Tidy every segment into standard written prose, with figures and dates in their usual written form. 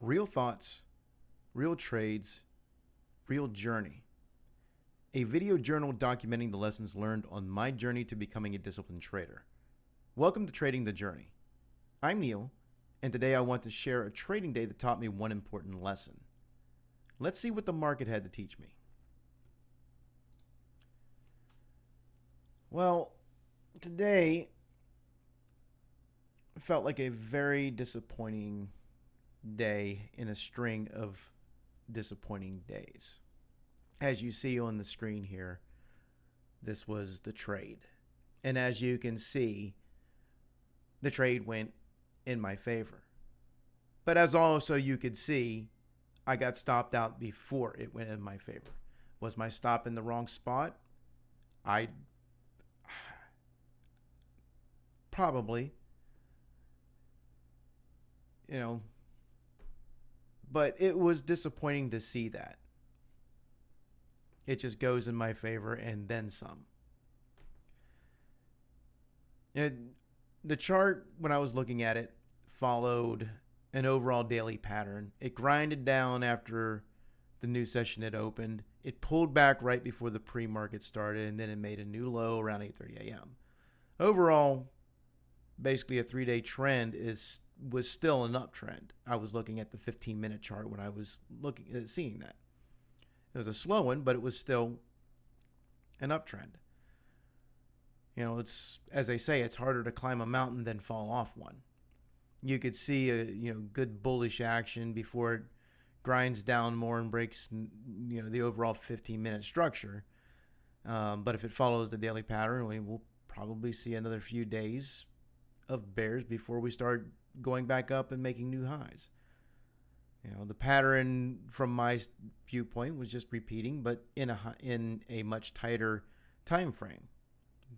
Real thoughts, real trades, real journey. A video journal documenting the lessons learned on my journey to becoming a disciplined trader. Welcome to Trading the Journey. I'm Neil, and today I want to share a trading day that taught me one important lesson. Let's see what the market had to teach me. Well, today felt like a very disappointing day in a string of disappointing days. As you see on the screen here, this was the trade. And as you can see, the trade went in my favor. But as also you could see, I got stopped out before it went in my favor. Was my stop in the wrong spot? Probably. But it was disappointing to see that. It just goes in my favor and then some. The chart, when I was looking at it, followed an overall daily pattern. It grinded down after the new session had opened. It pulled back right before the pre-market started, and then it made a new low around 8:30 a.m. Overall, basically a 3-day trend was still an uptrend. I was looking at the 15-minute chart when I was looking at seeing that. It was a slow one, but it was still an uptrend. It's, as they say, it's harder to climb a mountain than fall off one. You could see a good bullish action before it grinds down more and breaks the overall 15-minute structure. But if it follows the daily pattern, we will probably see another few days of bears before we start going back up and making new highs. The pattern from my viewpoint was just repeating, but in a much tighter time frame.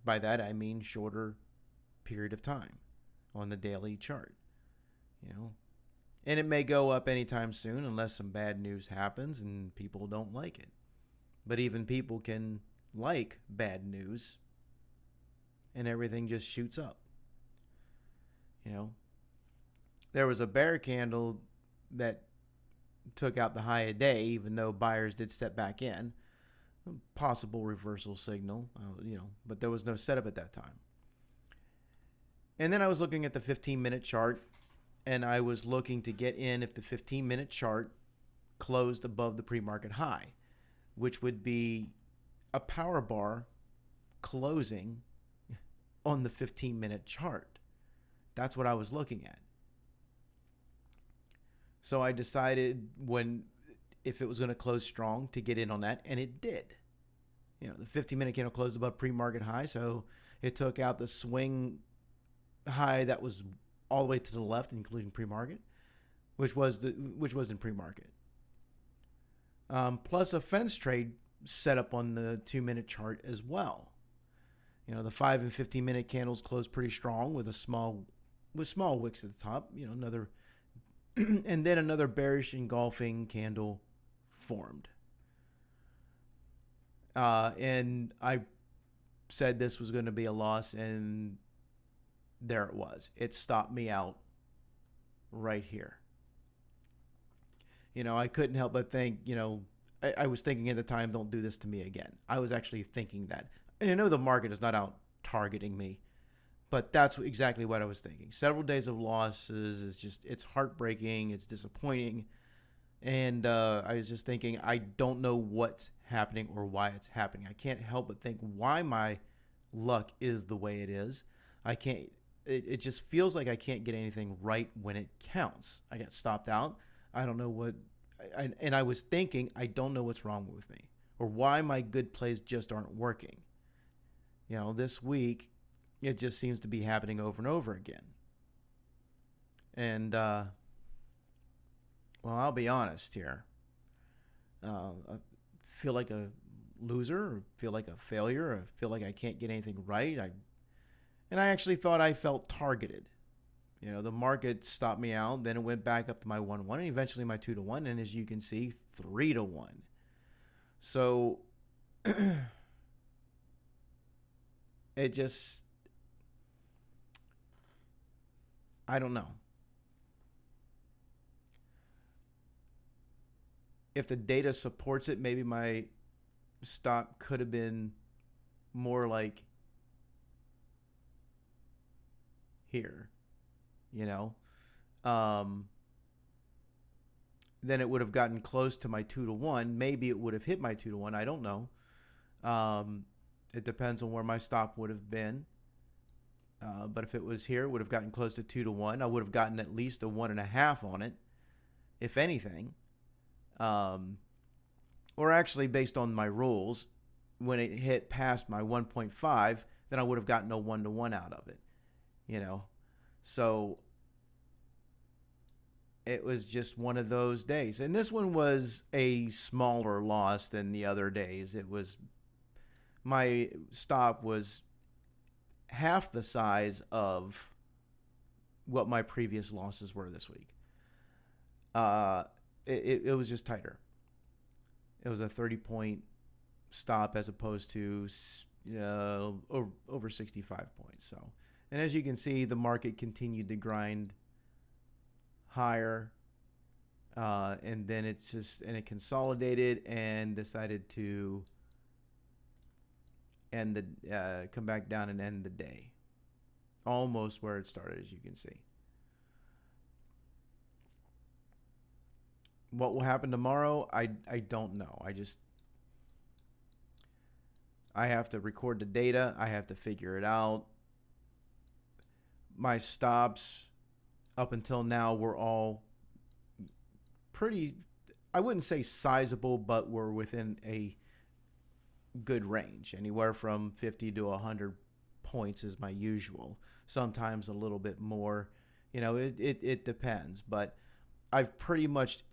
By that I mean shorter period of time on the daily chart. And it may go up anytime soon unless some bad news happens and people don't like it. But even people can like bad news and everything just shoots up. There was a bear candle that took out the high a day, even though buyers did step back in. Possible reversal signal, but there was no setup at that time. And then I was looking at the 15-minute chart, and I was looking to get in if the 15-minute chart closed above the pre-market high, which would be a power bar closing on the 15-minute chart. That's what I was looking at. So I decided if it was going to close strong to get in on that, and it did. The 15-minute candle closed above pre-market high, so it took out the swing high that was all the way to the left, including pre-market, which was in pre-market. Plus a fence trade set up on the 2-minute chart as well. The 5 and 15-minute candles closed pretty strong with small wicks at the top. Another and then another bearish engulfing candle formed. And I said this was going to be a loss, and there it was. It stopped me out right here. I couldn't help but think, I was thinking at the time, don't do this to me again. I was actually thinking that. And I know the market is not out targeting me, but that's exactly what I was thinking. Several days of losses it's heartbreaking. It's disappointing. And I was just thinking, I don't know what's happening or why it's happening. I can't help but think why my luck is the way it is. It just feels like I can't get anything right when it counts. I get stopped out. I don't know what, and I was thinking, I don't know what's wrong with me or why my good plays just aren't working. This week, it just seems to be happening over and over again. And, well, I'll be honest here. I feel like a loser, or feel like a failure, or feel like I can't get anything right. And I actually thought I felt targeted. The market stopped me out, then it went back up to my 1-1, and eventually my 2-1, and as you can see, 3-1. So it just, I don't know. if the data supports it, maybe my stop could have been more like here, you know. Then it would have gotten close to my 2-to-1. Maybe it would have hit my 2-to-1. I don't know. It depends on where my stop would have been. But if it was here, it would have gotten close to 2-to-1. I would have gotten at least a 1.5 on it, if anything. Or actually, based on my rules, when it hit past my 1.5, then I would have gotten a 1-to-1 out of it, you know. So it was just one of those days. And this one was a smaller loss than the other days. It was, my stop was half the size of what my previous losses were this week. It was just tighter. It was a 30-point stop as opposed to over 65 points. So, and as you can see, the market continued to grind higher, and then it consolidated and decided to come back down and end the day, almost where it started, as you can see. What will happen tomorrow, I don't know. I have to record the data. I have to figure it out. My stops up until now were all pretty, I wouldn't say sizable, but were within a good range. Anywhere from 50 to 100 points is my usual. Sometimes a little bit more. You know, it depends. But I've pretty much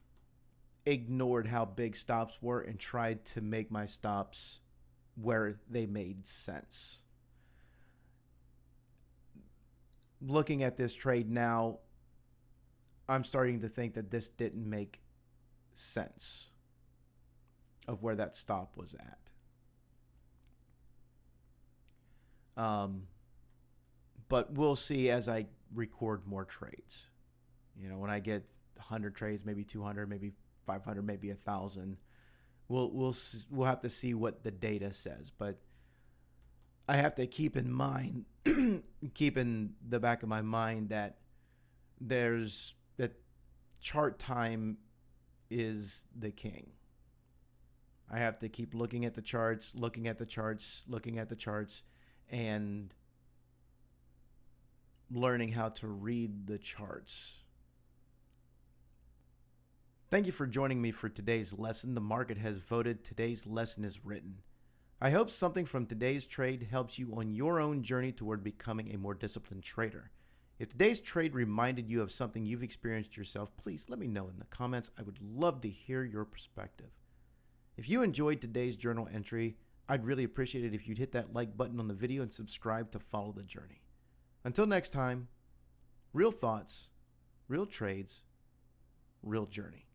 ignored how big stops were and tried to make my stops where they made sense. Looking at this trade now, I'm starting to think that this didn't make sense of where that stop was at. But we'll see as I record more trades. You know, when I get 100 trades, maybe 200, maybe 500, maybe 1,000, we'll have to see what the data says. But I have to keep in mind, keep in the back of my mind that that chart time is the king. I have to keep looking at the charts, and learning how to read the charts. Thank you for joining me for today's lesson. The market has voted. Today's lesson is written. I hope something from today's trade helps you on your own journey toward becoming a more disciplined trader. If today's trade reminded you of something you've experienced yourself, please let me know in the comments. I would love to hear your perspective. If you enjoyed today's journal entry, I'd really appreciate it if you'd hit that like button on the video and subscribe to follow the journey. Until next time, real thoughts, real trades, real journey.